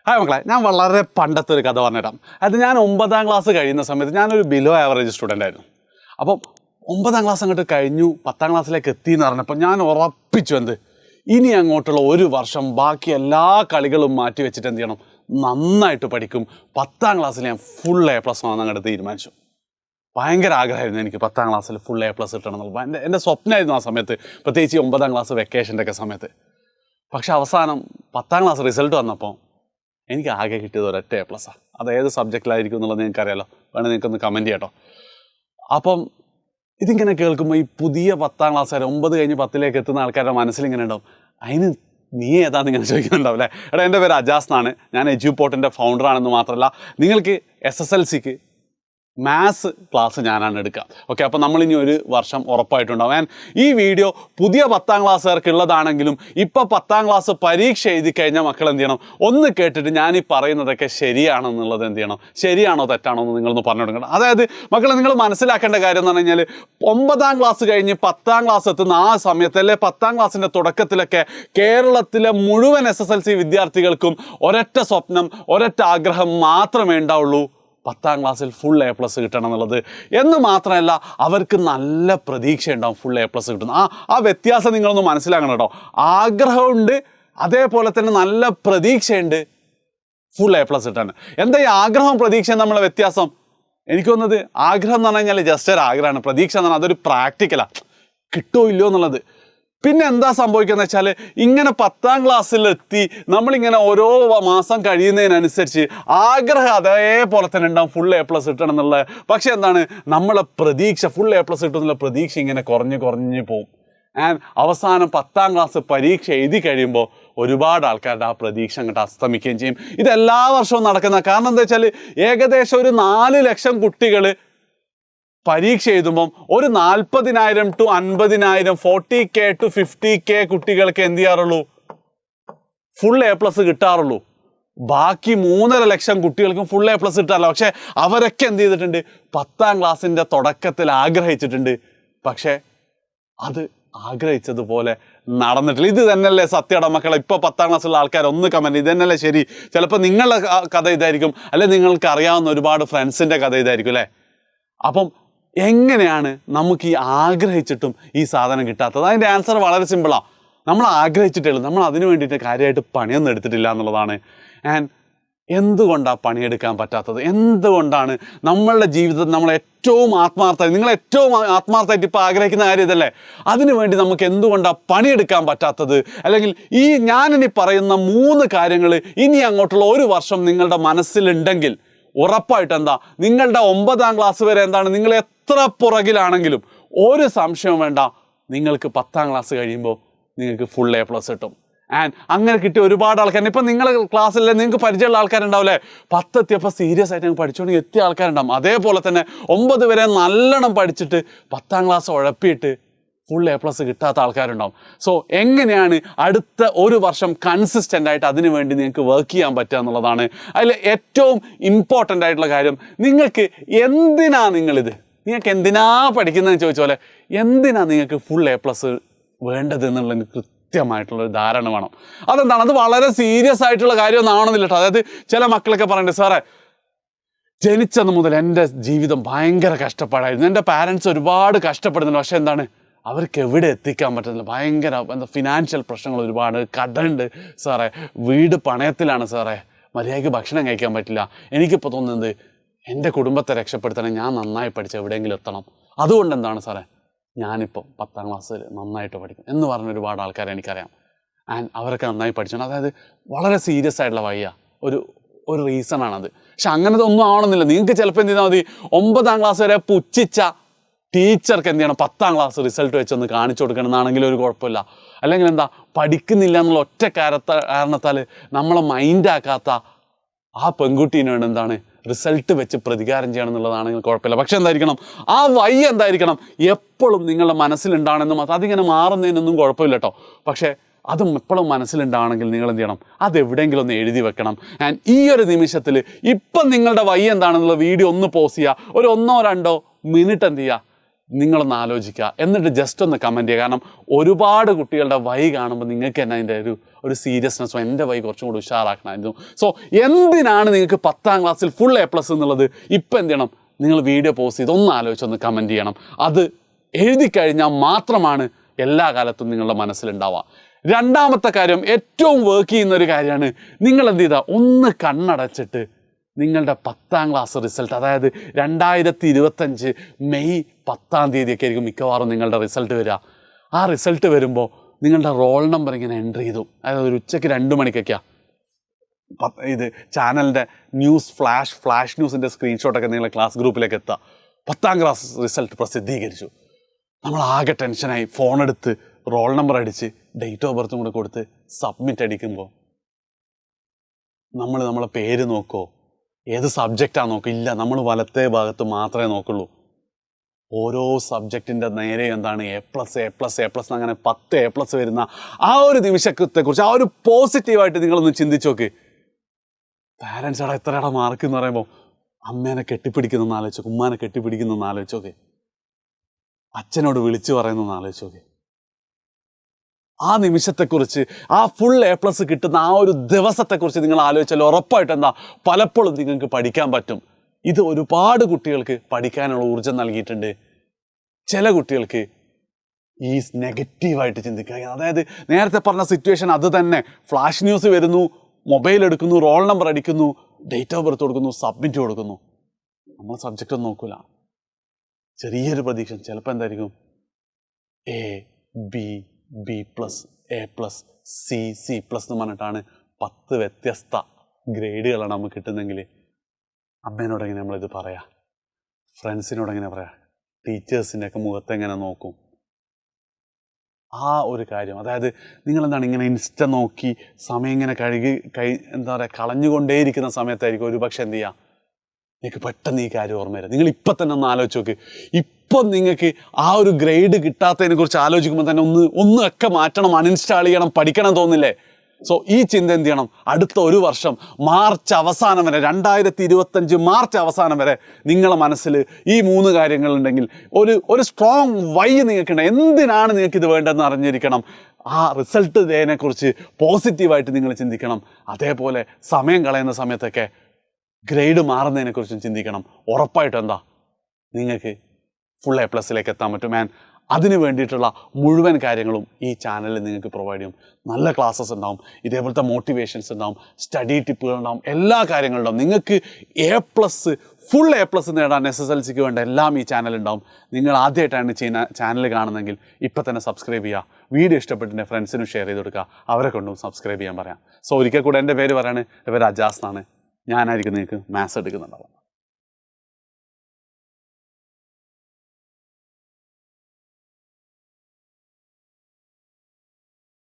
Hi മക്കളെ, ഞാൻ വളരെ പണ്ടത്തെ ഒരു കഥ പറഞ്ഞിടാം. അത് ഞാൻ 9ാം ക്ലാസ് കഴിയുന്ന സമയത്ത് ഞാനൊരു ബിലോ ആവറേജ് സ്റ്റുഡൻ്റ് ആയിരുന്നു. അപ്പം 9ാം ക്ലാസ് അങ്ങോട്ട് കഴിഞ്ഞു 10ാം ക്ലാസ്സിലേക്ക് എത്തി എന്ന് പറഞ്ഞപ്പോൾ ഞാൻ ഉറപ്പിച്ചു ഇനി അങ്ങോട്ടുള്ള ഒരു വർഷം ബാക്കി എല്ലാ കളികളും മാറ്റി വെച്ചിട്ട് എന്ത് ചെയ്യണം, നന്നായിട്ട് പഠിക്കും. 10ാം ക്ലാസ്സിൽ ഞാൻ ഫുൾ A+ വാങ്ങാൻ അങ്ങോട്ട് തീരുമാനിച്ചു. ഭയങ്കര ആഗ്രഹമായിരുന്നു എനിക്ക് 10ാം ക്ലാസ്സിൽ ഫുൾ A+ കിട്ടണം എന്നുള്ളത്. എൻ്റെ സ്വപ്നമായിരുന്നു ആ സമയത്ത്, പ്രത്യേകിച്ച് 9ാം ക്ലാസ് വെക്കേഷൻ്റെ ഒക്കെ സമയത്ത്. പക്ഷെ അവസാനം 10ാം ക്ലാസ് റിസൾട്ട് വന്നപ്പോൾ എനിക്ക് ആകെ കിട്ടിയത് ഒരൊറ്റ A+. അത് ഏത് സബ്ജക്റ്റിലായിരിക്കും എന്നുള്ളത് നിങ്ങൾക്കറിയാലോ, വേണമെങ്കിൽ നിങ്ങൾക്കൊന്ന് കമൻറ്റ് ചെയ്യട്ടോ. അപ്പം ഇതിങ്ങനെ കേൾക്കുമ്പോൾ ഈ പുതിയ 10ാം ക്ലാസ്സുകാർ 9 കഴിഞ്ഞ് 10ലേക്ക് എത്തുന്ന ആൾക്കാരുടെ മനസ്സിലിങ്ങനെ ഉണ്ടാവും, അതിന് നീ ഏതാന്ന് ഇങ്ങനെ ചോദിക്കുന്നുണ്ടാവും അല്ലേ. എടാ, എൻ്റെ പേര് അജാസ് എന്നാണ്. ഞാൻ എജ്യൂപോർട്ടിൻ്റെ ഫൗണ്ടറാണെന്ന് മാത്രമല്ല, നിങ്ങൾക്ക് SSLCക്ക് മാത്സ് ക്ലാസ് ഞാനാണ് എടുക്കുക. ഓക്കെ, അപ്പോൾ നമ്മളിനി ഒരു വർഷം ഉറപ്പായിട്ടുണ്ടാവും. ആൻഡ് ഈ വീഡിയോ പുതിയ 10ാം ക്ലാസ്സുകാർക്ക് ഉള്ളതാണെങ്കിലും ഇപ്പോൾ 10ാം ക്ലാസ് പരീക്ഷ എഴുതി കഴിഞ്ഞാൽ മക്കൾ എന്ത് ചെയ്യണം, ഒന്ന് കേട്ടിട്ട് ഞാൻ ഈ പറയുന്നതൊക്കെ ശരിയാണെന്നുള്ളത് എന്ത് ചെയ്യണം, ശരിയാണോ തെറ്റാണോ എന്ന് നിങ്ങളൊന്ന് പറഞ്ഞു കൊടുക്കണം. അതായത് മക്കളെ, നിങ്ങൾ മനസ്സിലാക്കേണ്ട കാര്യം എന്ന് പറഞ്ഞു കഴിഞ്ഞാൽ 9ാം ക്ലാസ് കഴിഞ്ഞ് 10ാം ക്ലാസ് എത്തുന്ന ആ സമയത്ത്, അല്ലെ 10ാം ക്ലാസ്സിൻ്റെ തുടക്കത്തിലൊക്കെ കേരളത്തിലെ മുഴുവൻ SSLC വിദ്യാർത്ഥികൾക്കും ഒരൊറ്റ സ്വപ്നം, ഒരൊറ്റ ആഗ്രഹം മാത്രമേ ഉണ്ടാവുള്ളൂ, 10ാം ക്ലാസ്സിൽ ഫുൾ A+ കിട്ടണം എന്നുള്ളത്. എന്ന് മാത്രമല്ല, അവർക്ക് നല്ല പ്രതീക്ഷ ഉണ്ടാവും ഫുൾ A+ കിട്ടുന്നു. ആ വ്യത്യാസം നിങ്ങളൊന്ന് മനസ്സിലാക്കണം കേട്ടോ. ആഗ്രഹമുണ്ട്, അതേപോലെ തന്നെ നല്ല പ്രതീക്ഷയുണ്ട് ഫുൾ A+ കിട്ടാൻ. എന്താ ഈ ആഗ്രഹവും പ്രതീക്ഷയും തമ്മിലുള്ള വ്യത്യാസം? എനിക്ക് തോന്നുന്നത് ആഗ്രഹം എന്ന് പറഞ്ഞു കഴിഞ്ഞാൽ ജസ്റ്റ് ഒരു ആഗ്രഹമാണ്. പ്രതീക്ഷ എന്ന് പറഞ്ഞാൽ അതൊരു പ്രാക്ടിക്കലാണ്, കിട്ടുമോ ഇല്ലയോ എന്നുള്ളത്. പിന്നെ എന്താ സംഭവിക്കുന്നത് വെച്ചാൽ, ഇങ്ങനെ 10ാം ക്ലാസ്സിലെത്തി നമ്മളിങ്ങനെ ഓരോ മാസം കഴിയുന്നതിനനുസരിച്ച് ആഗ്രഹം അതേപോലെ തന്നെ ഉണ്ടാവും ഫുൾ A+ കിട്ടണം എന്നുള്ളത്. പക്ഷെ എന്താണ്, നമ്മളെ പ്രതീക്ഷ ഫുൾ A+ കിട്ടുന്നുള്ള പ്രതീക്ഷ ഇങ്ങനെ കുറഞ്ഞ് പോകും. ആൻഡ് അവസാനം 10ാം ക്ലാസ് പരീക്ഷ എഴുതി കഴിയുമ്പോൾ ഒരുപാട് ആൾക്കാരുടെ ആ പ്രതീക്ഷ അങ്ങോട്ട് അസ്തമിക്കുകയും ചെയ്യും. ഇതെല്ലാ വർഷവും നടക്കുന്ന കാരണം എന്താ വെച്ചാൽ, ഏകദേശം ഒരു 4 ലക്ഷം കുട്ടികൾ പരീക്ഷ എഴുതുമ്പം ഒരു 40,000 to 50,000 40K to 50K കുട്ടികൾക്ക് എന്ത് ചെയ്യാറുള്ളൂ, ഫുൾ A+ കിട്ടാറുള്ളൂ. ബാക്കി 3.5 ലക്ഷം കുട്ടികൾക്കും ഫുൾ A+ കിട്ടാറില്ല. പക്ഷെ അവരൊക്കെ എന്ത് ചെയ്തിട്ടുണ്ട്, 10ാം ക്ലാസ്സിൻ്റെ തുടക്കത്തിൽ ആഗ്രഹിച്ചിട്ടുണ്ട്. പക്ഷേ അത് ആഗ്രഹിച്ചതുപോലെ നടന്നിട്ടില്ല. ഇത് തന്നെയല്ലേ സത്യയുടെ മക്കളെ? ഇപ്പോൾ 10ാം ക്ലാസ്സിലുള്ള ആൾക്കാർ ഒന്ന് കമൻറ്റ്, ഇത് തന്നെയല്ലേ ശരി? ചിലപ്പോൾ നിങ്ങളുടെ കഥ ഇതായിരിക്കും, അല്ലെ നിങ്ങൾക്ക് അറിയാവുന്ന ഒരുപാട് ഫ്രണ്ട്സിൻ്റെ കഥ ഇതായിരിക്കും അല്ലേ. അപ്പം എങ്ങനെയാണ് നമുക്ക് ഈ ആഗ്രഹിച്ചിട്ടും ഈ സാധനം കിട്ടാത്തത്? അതിൻ്റെ ആൻസർ വളരെ സിമ്പിളാണ്. നമ്മൾ ആഗ്രഹിച്ചിട്ടുള്ളൂ, നമ്മൾ അതിന് വേണ്ടിയിട്ട് കാര്യമായിട്ട് പണിയൊന്നും എടുത്തിട്ടില്ല എന്നുള്ളതാണ്. ആൻഡ് എന്തുകൊണ്ടാണ് പണിയെടുക്കാൻ പറ്റാത്തത്? എന്തുകൊണ്ടാണ് നമ്മളുടെ ജീവിതത്തിൽ നമ്മൾ ഏറ്റവും ആത്മാർത്ഥമായി, നിങ്ങൾ ഏറ്റവും ആത്മാർത്ഥമായിട്ട് ഇപ്പോൾ ആഗ്രഹിക്കുന്ന കാര്യം ഇതല്ലേ, അതിനു വേണ്ടി നമുക്ക് എന്തുകൊണ്ടാണ് പണിയെടുക്കാൻ പറ്റാത്തത്? അല്ലെങ്കിൽ ഈ ഞാനിനി പറയുന്ന 3 കാര്യങ്ങൾ ഇനി അങ്ങോട്ടുള്ള ഒരു വർഷം നിങ്ങളുടെ മനസ്സിലുണ്ടെങ്കിൽ ഉറപ്പായിട്ട് എന്താ, നിങ്ങളുടെ 9ാം ക്ലാസ് വരെ എന്താണ്, നിങ്ങൾ എത്ര പുറകിലാണെങ്കിലും ഒരു സംശയവും വേണ്ട, നിങ്ങൾക്ക് 10ാം ക്ലാസ് കഴിയുമ്പോൾ നിങ്ങൾക്ക് ഫുൾ A+ കിട്ടും. ആൻഡ് അങ്ങനെ കിട്ടിയ ഒരുപാട് ആൾക്കാർ, ഇപ്പം നിങ്ങളുടെ ക്ലാസ്സിലെ നിങ്ങൾക്ക് പരിചയമുള്ള ആൾക്കാരുണ്ടാവില്ലേ, 10 എത്തിയപ്പോൾ സീരിയസ് ആയിട്ട് പഠിച്ചുകൊണ്ട് എത്തിയ ആൾക്കാരുണ്ടാവും. അതേപോലെ തന്നെ 9 വരെ നല്ലോണം പഠിച്ചിട്ട് 10ാം ക്ലാസ് ഉഴപ്പിയിട്ട് ഫുൾ A+ കിട്ടാത്ത ആൾക്കാരുണ്ടാവും. സോ എങ്ങനെയാണ് അടുത്ത ഒരു വർഷം കൺസിസ്റ്റൻ്റ് ആയിട്ട് അതിനു വേണ്ടി നിങ്ങൾക്ക് വർക്ക് ചെയ്യാൻ പറ്റുക എന്നുള്ളതാണ് അതിൽ ഏറ്റവും ഇമ്പോർട്ടൻ്റ് ആയിട്ടുള്ള കാര്യം. നിങ്ങൾക്ക് എന്തിനാ പഠിക്കുന്നതെന്ന് ചോദിച്ച പോലെ, എന്തിനാ നിങ്ങൾക്ക് ഫുൾ A+ വേണ്ടത് എന്നുള്ളതിന് കൃത്യമായിട്ടുള്ളൊരു ധാരണ വേണം. അതെന്താണ്, അത് വളരെ സീരിയസ് ആയിട്ടുള്ള കാര്യമൊന്നും ആവണമെന്നില്ല കേട്ടോ. അതായത് ചില മക്കളൊക്കെ പറയണ്ടേ, സാറേ ജനിച്ചത് മുതൽ എൻ്റെ ജീവിതം ഭയങ്കര കഷ്ടപ്പാടായിരുന്നു, എൻ്റെ പാരൻസ് ഒരുപാട് കഷ്ടപ്പെടുന്നുണ്ട്, പക്ഷേ എന്താണ് അവർക്ക് എവിടെ എത്തിക്കാൻ പറ്റുന്നില്ല, ഭയങ്കര ഫിനാൻഷ്യൽ പ്രശ്നങ്ങൾ ഒരുപാട്, കടമുണ്ട് സാറേ, വീട് പണയത്തിലാണ് സാറേ, മര്യാദയ്ക്ക് ഭക്ഷണം കഴിക്കാൻ പറ്റില്ല, എനിക്കിപ്പോൾ തോന്നുന്നത് എൻ്റെ കുടുംബത്തെ രക്ഷപ്പെടുത്തണം, ഞാൻ നന്നായി പഠിച്ച് എവിടെയെങ്കിലും എത്തണം, അതുകൊണ്ട് എന്താണ് സാറേ ഞാനിപ്പോൾ 10ാം ക്ലാസ്സിൽ നന്നായിട്ട് പഠിക്കും എന്ന് പറഞ്ഞ ഒരുപാട് ആൾക്കാരെ എനിക്കറിയാം. ആൻഡ് അവരൊക്കെ നന്നായി പഠിച്ചോണം. അതായത് വളരെ സീരിയസ് ആയിട്ടുള്ള ഒരു റീസണാണത്. പക്ഷെ അങ്ങനത്തെ ഒന്നും ആവണമെന്നില്ല. നിങ്ങൾക്ക് ചിലപ്പോൾ എന്ത് ചെയ്താൽ മതി, 9ാം ക്ലാസ് വരെ പുച്ഛിച്ച ടീച്ചർക്ക് എന്ത് ചെയ്യണം, 10ാം ക്ലാസ് റിസൾട്ട് വെച്ചൊന്ന് കാണിച്ചു കൊടുക്കണമെന്നാണെങ്കിലും ഒരു കുഴപ്പമില്ല. അല്ലെങ്കിൽ എന്താ, പഠിക്കുന്നില്ല എന്നുള്ള ഒറ്റ കാരണത്താൽ നമ്മളെ മൈൻഡാക്കാത്ത ആ പെൺകുട്ടീനോട് എന്താണ് റിസൾട്ട് വെച്ച് പ്രതികാരം ചെയ്യണം എന്നുള്ളതാണെങ്കിൽ കുഴപ്പമില്ല. പക്ഷെ എന്തായിരിക്കണം, ആ വഴി എന്തായിരിക്കണം എപ്പോഴും നിങ്ങളുടെ മനസ്സിലുണ്ടാണെന്ന് മാത്രം. അതിങ്ങനെ മാറുന്നതിനൊന്നും കുഴപ്പമില്ല കേട്ടോ. പക്ഷേ അതും എപ്പോഴും മനസ്സിലുണ്ടാണെങ്കിൽ നിങ്ങൾ എന്ത് ചെയ്യണം, അതെവിടെയെങ്കിലും ഒന്ന് എഴുതി വെക്കണം. ആൻഡ് ഈ ഒരു നിമിഷത്തിൽ ഇപ്പം നിങ്ങളുടെ വഴി എന്താണെന്നുള്ള വീഡിയോ ഒന്ന് പോസ് ചെയ്യുക, ഒരു 1-2 മിനിറ്റ് എന്ത് ചെയ്യുക, നിങ്ങളൊന്ന് ആലോചിക്കുക, എന്നിട്ട് ജസ്റ്റ് ഒന്ന് കമൻറ്റ് ചെയ്യുക. കാരണം ഒരുപാട് കുട്ടികളുടെ വഴി കാണുമ്പോൾ നിങ്ങൾക്ക് തന്നെ അതിൻ്റെ ഒരു സീരിയസ്നെസ്സോ എൻ്റെ വഴി കുറച്ചും കൂടി ഉഷാറാക്കണമായിരുന്നു. സോ എന്തിനാണ് നിങ്ങൾക്ക് 10ാം ക്ലാസ്സിൽ ഫുൾ A+ എന്നുള്ളത് ഇപ്പം എന്ത് ചെയ്യണം, നിങ്ങൾ വീഡിയോ പോസ്റ്റ് ചെയ്ത് ഒന്ന് ആലോചിച്ചൊന്ന് കമൻറ്റ് ചെയ്യണം. അത് എഴുതി കഴിഞ്ഞാൽ മാത്രമാണ് എല്ലാ കാലത്തും നിങ്ങളുടെ മനസ്സിലുണ്ടാവുക. രണ്ടാമത്തെ കാര്യം, ഏറ്റവും വർക്ക് ചെയ്യുന്ന ഒരു കാര്യമാണ്, നിങ്ങൾ എന്ത് ചെയ്താൽ ഒന്ന് കണ്ണടച്ചിട്ട് നിങ്ങളുടെ 10ാം ക്ലാസ് റിസൾട്ട്, അതായത് 2025 മെയ് 10ാം തീയതിയൊക്കെ ആയിരിക്കും മിക്കവാറും നിങ്ങളുടെ റിസൾട്ട് വരിക. ആ റിസൾട്ട് വരുമ്പോൾ നിങ്ങളുടെ റോൾ നമ്പർ ഇങ്ങനെ എൻട്രി ചെയ്തു, അതായത് ഒരു ഉച്ചയ്ക്ക് 2 മണിക്കൊക്കെയാണ് ഇത് ചാനലിൻ്റെ ഫ്ലാഷ് ന്യൂസിൻ്റെ സ്ക്രീൻഷോട്ടൊക്കെ നിങ്ങളുടെ ക്ലാസ് ഗ്രൂപ്പിലേക്ക് എത്തുക. 10ാം ക്ലാസ് റിസൾട്ട് പ്രസിദ്ധീകരിച്ചു. നമ്മൾ ആകെ ടെൻഷനായി ഫോണെടുത്ത് റോൾ നമ്പർ അടിച്ച് ഡേറ്റ് ഓഫ് ബർത്തും കൂടെ കൊടുത്ത് സബ്മിറ്റ് അടിക്കുമ്പോൾ നമ്മളെ പേര് നോക്കുമോ, ഏത് സബ്ജക്റ്റാണ് നോക്കുക? ഇല്ല, നമ്മൾ വലത്തെ ഭാഗത്ത് മാത്രമേ നോക്കുള്ളൂ. ഓരോ സബ്ജക്റ്റിൻ്റെ നേരെ എന്താണ് A+ അങ്ങനെ 10 A+ വരുന്ന ആ ഒരു നിമിഷത്തെക്കുറിച്ച്, ആ ഒരു പോസിറ്റീവായിട്ട് നിങ്ങളൊന്ന് ചിന്തിച്ച് നോക്ക്. പാരൻസ് എത്രയുടെ മാർക്ക് എന്ന് പറയുമ്പോൾ അമ്മേനെ കെട്ടിപ്പിടിക്കുന്നൊന്ന് ആലോചിച്ചോക്കെ, ഉമ്മാനെ കെട്ടിപ്പിടിക്കുന്നൊന്ന് ആലോചിച്ചോക്കെ, അച്ഛനോട് വിളിച്ചു പറയുന്നൊന്ന് ആലോചിച്ചോക്കെ. ആ നിമിഷത്തെക്കുറിച്ച്, ആ ഫുൾ A+ കിട്ടുന്ന ആ ഒരു ദിവസത്തെക്കുറിച്ച് നിങ്ങൾ ആലോചിച്ചാൽ ഉറപ്പായിട്ട് എന്താ പലപ്പോഴും നിങ്ങൾക്ക് പഠിക്കാൻ പറ്റും. ഇത് ഒരുപാട് കുട്ടികൾക്ക് പഠിക്കാനുള്ള ഊർജം നൽകിയിട്ടുണ്ട്. ചില കുട്ടികൾക്ക് ഈ നെഗറ്റീവായിട്ട് ചിന്തിക്കുക, അതായത് നേരത്തെ പറഞ്ഞ സിറ്റുവേഷൻ അത് തന്നെ, ഫ്ലാഷ് ന്യൂസ് വരുന്നു, മൊബൈൽ എടുക്കുന്നു, റോൾ നമ്പർ അടിക്കുന്നു, ഡേറ്റ് ഓഫ് ബർത്ത് കൊടുക്കുന്നു, സബ്മിറ്റ് കൊടുക്കുന്നു. നമ്മൾ സബ്ജക്റ്റ് ഒന്നും നോക്കൂല. ചെറിയൊരു പ്രതീക്ഷ, ചിലപ്പോൾ എന്തായിരിക്കും B+, A+, C++ എന്ന് പറഞ്ഞിട്ടാണ് 10 വ്യത്യസ്ത ഗ്രേഡുകളാണ് നമുക്ക് കിട്ടുന്നെങ്കിൽ അമ്മേനോട് എങ്ങനെ നമ്മളിത് പറയാം, ഫ്രണ്ട്സിനോട് എങ്ങനെ പറയാം, ടീച്ചേഴ്സിൻ്റെ ഒക്കെ മുഖത്തെങ്ങനെ നോക്കും? ആ ഒരു കാര്യം, അതായത് നിങ്ങളെന്താണ് ഇങ്ങനെ ഇൻസ്റ്റ നോക്കി സമയം ഇങ്ങനെ കളഞ്ഞുകൊണ്ടേയിരിക്കുന്ന സമയത്തായിരിക്കും ഒരു പക്ഷെ എന്ത് ചെയ്യുക, നിങ്ങൾക്ക് പെട്ടെന്ന് ഈ കാര്യം ഓർമ്മ വരാം. നിങ്ങൾ ഇപ്പം തന്നെ ഒന്ന് ആലോചിച്ച് നോക്ക്. ഇപ്പം നിങ്ങൾക്ക് ആ ഒരു ഗ്രേഡ് കിട്ടാത്തതിനെ കുറിച്ച് ആലോചിക്കുമ്പോൾ തന്നെ ഒന്നൊക്കെ മാറ്റണം, അൺഇൻസ്റ്റാൾ ചെയ്യണം, പഠിക്കണം തോന്നില്ലേ? സോ ഈ ചിന്ത എന്ത് ചെയ്യണം, അടുത്ത ഒരു വർഷം മാർച്ച് അവസാനം വരെ, 2025 മാർച്ച് അവസാനം വരെ നിങ്ങളുടെ മനസ്സിൽ ഈ 3 കാര്യങ്ങളുണ്ടെങ്കിൽ ഒരു സ്ട്രോങ് വൈ നിങ്ങൾക്കുണ്ട്. എന്തിനാണ് നിങ്ങൾക്കിത് വേണ്ടതെന്ന് അറിഞ്ഞിരിക്കണം. ആ റിസൾട്ട് ഇതിനെക്കുറിച്ച് പോസിറ്റീവായിട്ട് നിങ്ങൾ ചിന്തിക്കണം. അതേപോലെ സമയം കളയുന്ന സമയത്തൊക്കെ ഗ്രേഡ് മാറുന്നതിനെക്കുറിച്ചും ചിന്തിക്കണം. ഉറപ്പായിട്ടും എന്താ നിങ്ങൾക്ക് ഫുൾ A+ലേക്ക് എത്താൻ പറ്റും. അതിന് വേണ്ടിയിട്ടുള്ള മുഴുവൻ കാര്യങ്ങളും ഈ ചാനലിൽ നിങ്ങൾക്ക് പ്രൊവൈഡ് ചെയ്യും. നല്ല ക്ലാസ്സസ് ഉണ്ടാവും, ഇതേപോലത്തെ മോട്ടിവേഷൻസ് ഉണ്ടാവും, സ്റ്റഡി ടിപ്പുകൾ ഉണ്ടാവും, എല്ലാ കാര്യങ്ങളുണ്ടാവും. നിങ്ങൾക്ക് ഫുൾ A+ നേടാൻ SSLCക്ക് വേണ്ട എല്ലാം ഈ ചാനൽ ഉണ്ടാവും. നിങ്ങൾ ആദ്യമായിട്ടാണ് ചാനൽ കാണുന്നതെങ്കിൽ ഇപ്പം തന്നെ സബ്സ്ക്രൈബ് ചെയ്യുക. വീഡിയോ ഇഷ്ടപ്പെട്ടെൻ്റെ ഫ്രണ്ട്സിനും ഷെയർ ചെയ്ത് കൊടുക്കുക, അവരെ കൊണ്ടും സബ്സ്ക്രൈബ് ചെയ്യാൻ പറയാം. സോ ഒരിക്കൽ കൂടെ എൻ്റെ പേര് പറയാണ്, എൻ്റെ പേര് അജാസ് എന്നാണ്. ഞാനായിരിക്കും നിങ്ങൾക്ക് മാത്സ് എടുക്കുന്നുണ്ടാവും.